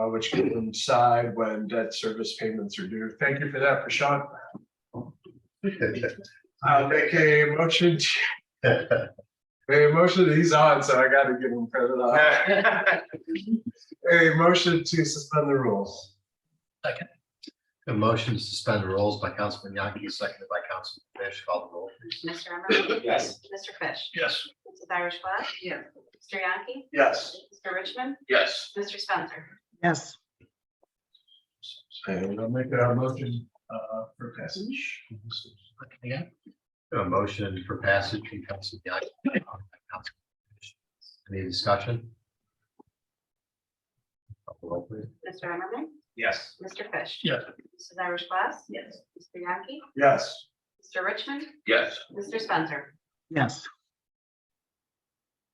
which coincide when debt service payments are due. Thank you for that, Prashant. I'll make a motion. A motion, he's on, so I gotta give him credit on. A motion to suspend the rules. A motion to suspend the rules by Councilman Yaki, seconded by Councilman Fish. Call the roll, please. Mr. Emmerman, Yes. Mr. Fish, Yes. Mrs. Irish Glass, Yes. Mr. Yaki, Yes. Mr. Richmond, yes, Mr. Spencer. yes, And I'll make a motion for passage. Yeah. A motion for passage from Councilman Yaki. Any discussion? Call the roll, please. Mr. Emmerman, Yes. Mr. Fish. Yes. Mrs. Irish Glass, Yes. Mr. Yaki, Yes. Mr. Richmond, yes, Mr. Spencer. yes,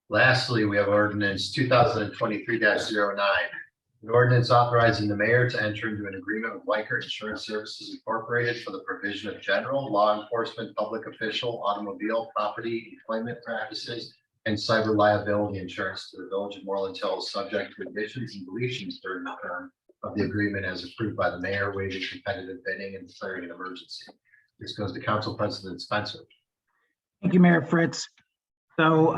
Lastly, we have ordinance 2023-09. An ordinance authorizing the mayor to enter into an agreement with Weicker Insurance Services Incorporated for the provision of general law enforcement, public official, automobile, property, employment practices, and cyber liability insurance to the village of Moreland Hills, subject to additions and deletions during the term of the agreement as approved by the mayor, waiving competitive bidding and declaring an emergency. This goes to Council President Spencer. thank you, Mayor Fritz. So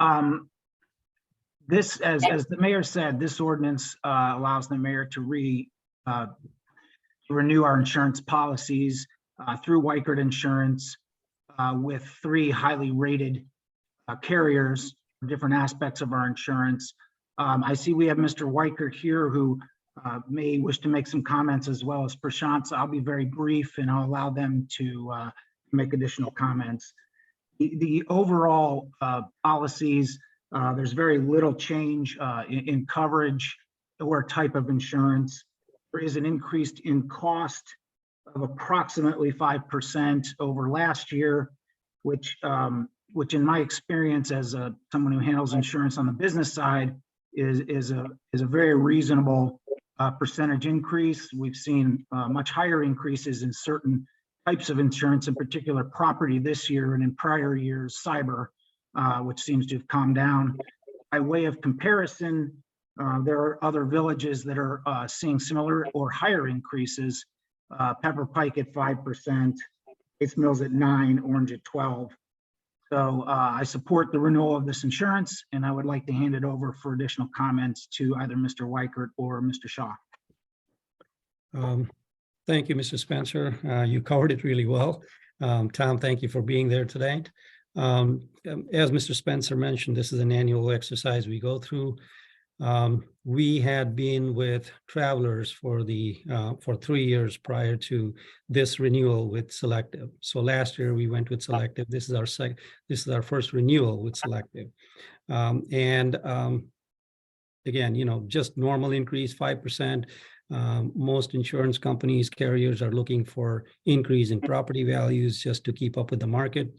this, as the mayor said, this ordinance allows the mayor to renew our insurance policies through Weicker Insurance with 3 highly rated carriers for different aspects of our insurance. I see we have Mr. Weicker here who may wish to make some comments, as well as Prashant. So I'll be very brief and I'll allow them to make additional comments. The overall policies, there's very little change in coverage or type of insurance, there is an increase in cost of approximately 5% over last year, which in my experience as someone who handles insurance on the business side is a very reasonable percentage increase. We've seen much higher increases in certain types of insurance, in particular property this year, and in prior years, cyber, which seems to have calmed down. By way of comparison, there are other villages that are seeing similar or higher increases. Pepper Pike at 5%, Bates Mills at 9%, Orange at 12%. So I support the renewal of this insurance, and I would like to hand it over for additional comments to either Mr. Weichert or Mr. Shaw. Thank you, Mr. Spencer. You covered it really well. Tom, thank you for being there today. As Mr. Spencer mentioned, this is an annual exercise we go through. We had been with Travelers for 3 years prior to this renewal with Selective. So last year we went with Selective. This is our first renewal with Selective. Again, just normal increase, 5%. Most insurance companies, carriers are looking for increase in property values just to keep up with the market.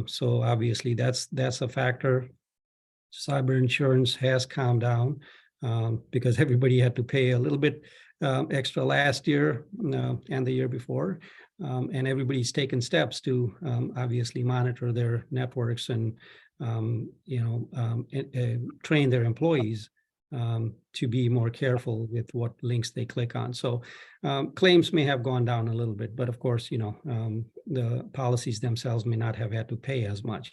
So obviously that's a factor. Cyber insurance has calmed down because everybody had to pay a little bit extra last year and the year before. And everybody's taken steps to obviously monitor their networks and train their employees to be more careful with what links they click on. So claims may have gone down a little bit, but of course, the policies themselves may not have had to pay as much.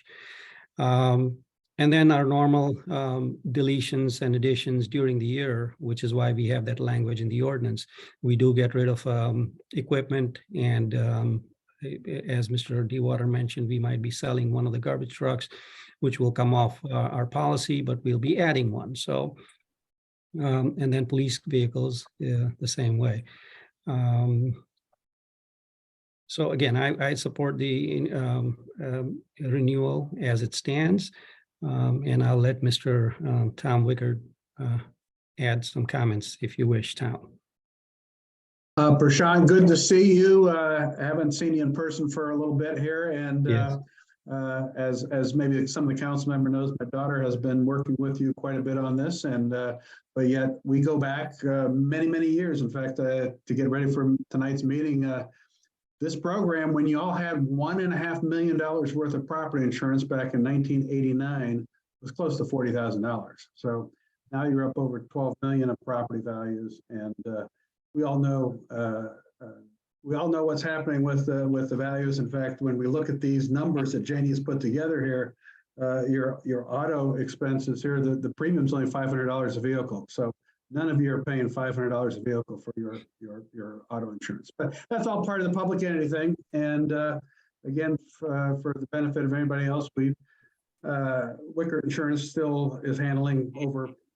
And then our normal deletions and additions during the year, which is why we have that language in the ordinance. We do get rid of equipment, and as Mr. Dewater mentioned, we might be selling one of the garbage trucks, which will come off our policy, but we'll be adding one. So, and then police vehicles the same way. So again, I support the renewal as it stands. And I'll let Mr. Tom Weichert add some comments if you wish, Tom. Prashant, good to see you. I haven't seen you in person for a little bit here. And Yes. As maybe some of the council member knows, my daughter has been working with you quite a bit on this. And but yet we go back many, many years. In fact, to get ready for tonight's meeting, this program, when you all had $1.5 million worth of property insurance back in 1989, was close to $40,000. So now you're up over 12 million of property values, and we all know what's happening with the values. In fact, when we look at these numbers that Janie's put together here, your auto expenses here, the premium's only $500 a vehicle. So none of you are paying $500 a vehicle for your auto insurance, but that's all part of the public entity thing. And again, for the benefit of anybody else, Weichert Insurance still is handling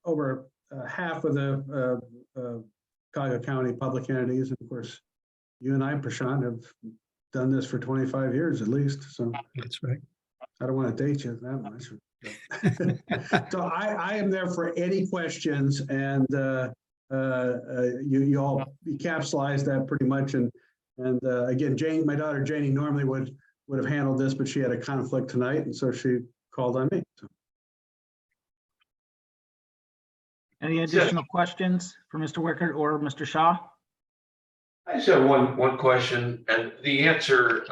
over half of the Cuyahoga County public entities. And of course, you and I, Prashant, have done this for 25 years at least. So that's right. I don't want to date you that much. So I am there for any questions, and you all capsulized that pretty much. And again, Jane, my daughter Janie normally would have handled this, but she had a conflict tonight, and so she called on me. So. Any additional questions for Mr. Weichert or Mr. Shaw? I just have one question, and the answer,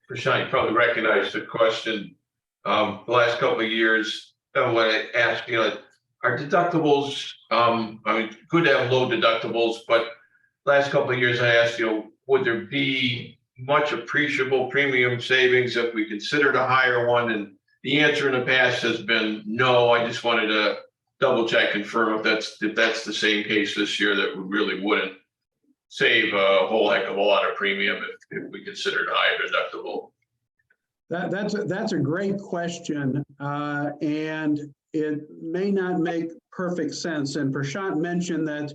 Prashant, you probably recognize the question. The last couple of years, when I asked, our deductibles, good to have low deductibles, but last couple of years I asked, would there be much appreciable premium savings if we considered a higher one? And the answer in the past has been no. I just wanted to double check, confirm if that's the same case this year, that we really wouldn't save a whole heck of a lot of premium if we considered a higher deductible. That's a great question, and it may not make perfect sense. And Prashant mentioned that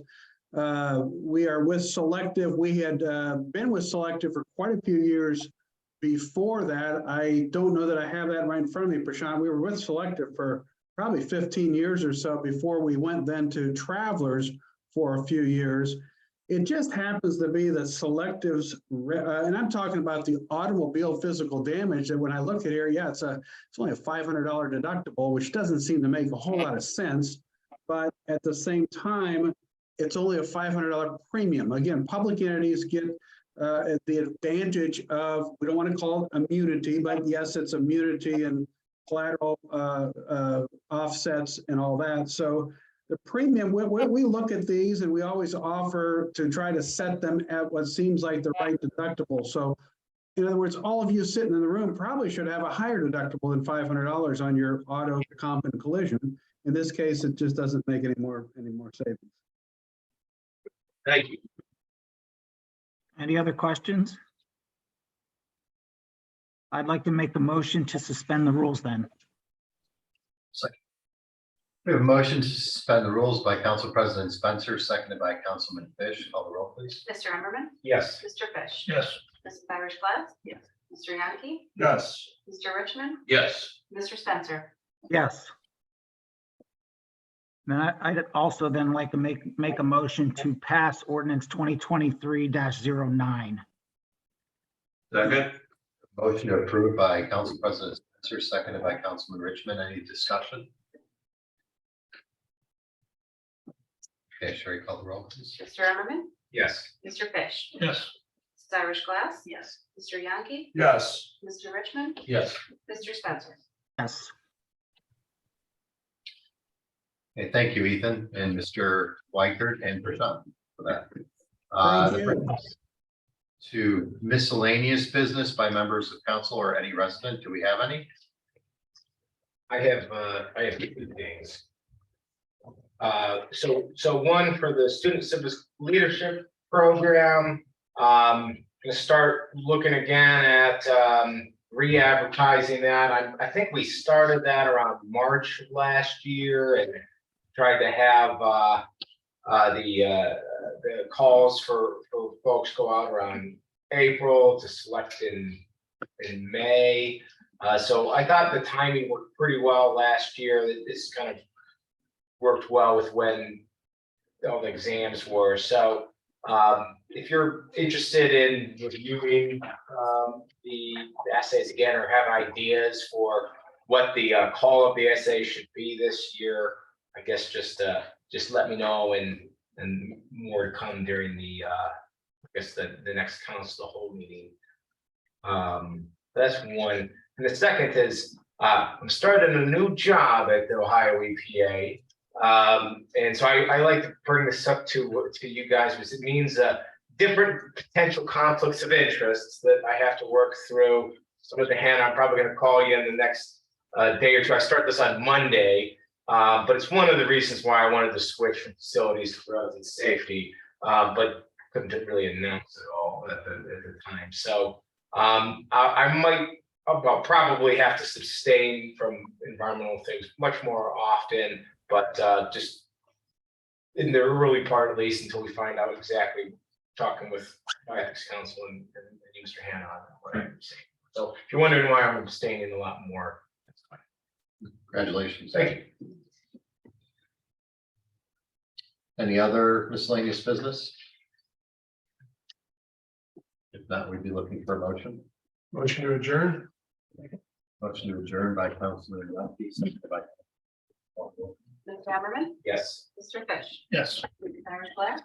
we are with Selective. We had been with Selective for quite a few years before that. I don't know that I have that right in front of me, Prashant. We were with Selective for probably 15 years or so before we went then to Travelers for a few years. It just happens to be that selectives, and I'm talking about the automobile physical damage, that when I look at here, yeah, it's only a $500 deductible, which doesn't seem to make a whole lot of sense. But at the same time, it's only a $500 premium. Again, public entities get the advantage of, we don't want to call it immunity, but yes, it's immunity and collateral offsets and all that. So the premium, we look at these and we always offer to try to set them at what seems like the right deductible. So in other words, all of you sitting in the room probably should have a higher deductible than $500 on your auto, comp, and collision. In this case, it just doesn't make any more savings. Thank you. Any other questions? I'd like to make the motion to suspend the rules then. We have a motion to suspend the rules by Council President Spencer, seconded by Councilman Fish. Call the roll, please. Mr. Emmerman, Yes. Mr. Fish. Yes. Mrs. Irish Glass. Yes. Mr. Yanke, Yes. Mr. Richmond, Yes. Mr. Spencer. Yes. Then I'd also then like to make a motion to pass ordinance 2023-09. Second. Motion approved by Council President Spencer, seconded by Councilman Richmond. Any discussion? Okay, Sherry, call the roll, please. Mr. Emmerman, Yes. Mr. Fish. Yes. Mrs. Irish Glass. Yes. Mr. Yanke, Yes. Mr. Richmond, Yes. Mr. Spencer. Yes. Okay, thank you, Ethan and Mr. Weichert and Prashant for that. Thank That you. brings us to miscellaneous business by members of council or any resident. Do we have any? I have two things. So one for the Student Civic Leadership Program. Gonna start looking again at re-advertising that. I think we started that around March last year and tried to have the calls for folks go out around April to select in May. So I thought the timing worked pretty well last year. This kind of worked well with when all the exams were. So if you're interested in reviewing the essays again or have ideas for what the call of the essay should be this year, I guess just let me know, and more to come during the the next council the whole meeting. That's one. And the second is I'm starting a new job at the Ohio EPA. And so I like to bring this up to you guys, because it means different potential conflicts of interest that I have to work through. So Mr. Hannah, I'm probably going to call you in the next day or two. I start this on Monday, but it's one of the reasons why I wanted to switch from facilities to roads and safety, but couldn't really announce it all at the time. So I'll probably have to sustain from environmental things much more often, but just in the early part, at least, until we find out exactly, talking with my ethics counsel and Mr. Hannah on what I'm saying. So if you're wondering why I'm abstaining a lot more, that's fine. Congratulations. Thank you. Any other miscellaneous business? If not, we'd be looking for a motion. Motion to adjourn? Motion to adjourn by Councilman Yaffe, seconded by. Mr. Emmerman, Yes. Mr. Fish. Yes. Mrs. Irish Glass.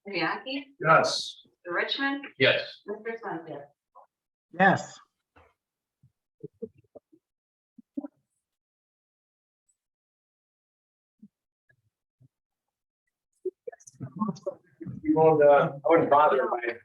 Mr. Yanke, Yes. Mr. Richmond, Yes. Mr. Spencer. Yes. You won't, I wouldn't bother by.